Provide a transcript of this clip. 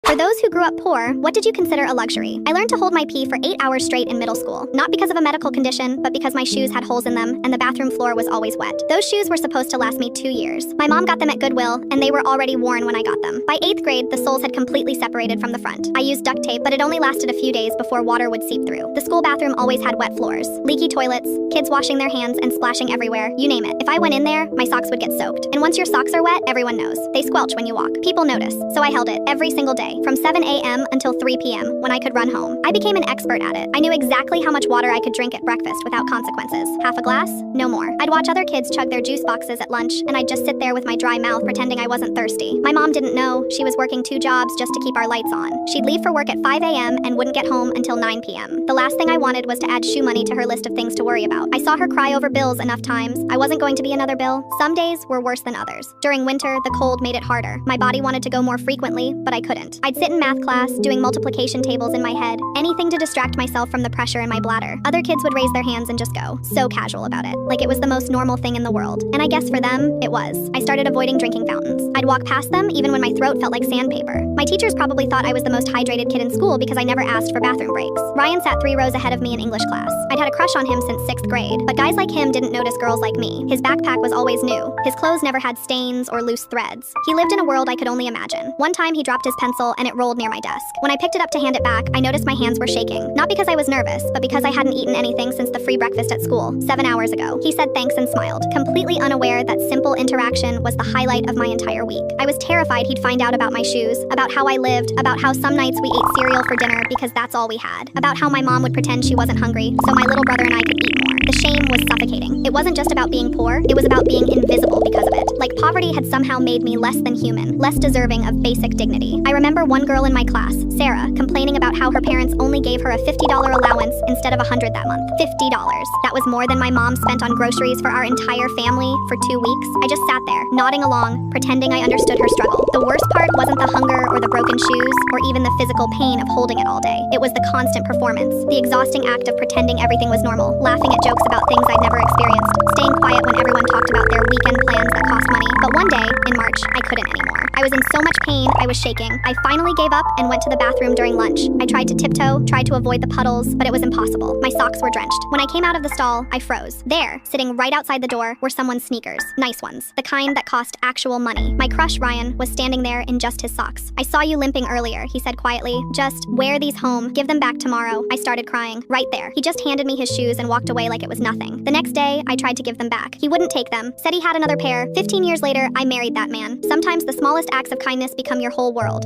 For those who grew up poor, what did you consider a luxury? I learned to hold my pee for 8 hours straight in middle school, not because of a medical condition, but because my shoes had holes in them and the bathroom floor was always wet. Those shoes were supposed to last me 2 years. My mom got them at Goodwill, and they were already worn when I got them. By 8th grade, the soles had completely separated from the front. I used duct tape, but it only lasted a few days before water would seep through. The school bathroom always had wet floors, leaky toilets, kids washing their hands and splashing everywhere, you name it. If I went in there, my socks would get soaked. And once your socks are wet, everyone knows. They squelch when you walk. People notice, so I held it every single day, from 7 a.m. until 3 p.m. when I could run home. I became an expert at it. I knew exactly how much water I could drink at breakfast without consequences. Half a glass? No more. I'd watch other kids chug their juice boxes at lunch, and I'd just sit there with my dry mouth pretending I wasn't thirsty. My mom didn't know. She was working 2 jobs just to keep our lights on. She'd leave for work at 5 a.m. and wouldn't get home until 9 p.m. The last thing I wanted was to add shoe money to her list of things to worry about. I saw her cry over bills enough times. I wasn't going to be another bill. Some days were worse than others. During winter, the cold made it harder. My body wanted to go more frequently, but I couldn't. I'd sit in math class, doing multiplication tables in my head, anything to distract myself from the pressure in my bladder. Other kids would raise their hands and just go, so casual about it, like it was the most normal thing in the world. And I guess for them, it was. I started avoiding drinking fountains. I'd walk past them even when my throat felt like sandpaper. My teachers probably thought I was the most hydrated kid in school because I never asked for bathroom breaks. Ryan sat 3 rows ahead of me in English class. I'd had a crush on him since 6th grade, but guys like him didn't notice girls like me. His backpack was always new. His clothes never had stains or loose threads. He lived in a world I could only imagine. One time he dropped his pencil and it rolled near my desk. When I picked it up to hand it back, I noticed my hands were shaking. Not because I was nervous, but because I hadn't eaten anything since the free breakfast at school, 7 hours ago. He said thanks and smiled, completely unaware that simple interaction was the highlight of my entire week. I was terrified he'd find out about my shoes, about how I lived, about how some nights we ate cereal for dinner because that's all we had, about how my mom would pretend she wasn't hungry so my little brother and I could eat more. The shame was suffocating. It wasn't just about being poor, it was about being invisible because of it. Like poverty had somehow made me less than human, less deserving of basic dignity. I remember one girl in my class, Sarah, complaining about how her parents only gave her a $50 allowance instead of $100 that month. $50. That was more than my mom spent on groceries for our entire family for 2 weeks. I just sat there, nodding along, pretending I understood her struggle. The worst part wasn't the hunger or the broken shoes or even the physical pain of holding it all day. It was the constant performance, the exhausting act of pretending everything was normal, laughing at jokes about things I'd never experienced, staying quiet when everyone talked about their weekend plans that cost money. But one day, in March, I couldn't anymore. I was in so much pain, I was shaking. I finally gave up and went to the bathroom during lunch. I tried to tiptoe, tried to avoid the puddles, but it was impossible. My socks were drenched. When I came out of the stall, I froze. There, sitting right outside the door, were someone's sneakers. Nice ones. The kind that cost actual money. My crush, Ryan, was standing there in just his socks. I saw you limping earlier, he said quietly. Just wear these home. Give them back tomorrow. I started crying. Right there. He just handed me his shoes and walked away like it was nothing. The next day, I tried to give them back. He wouldn't take them. Said he had another pair. 15 years later, I married that man. Sometimes the smallest acts of kindness become your whole world.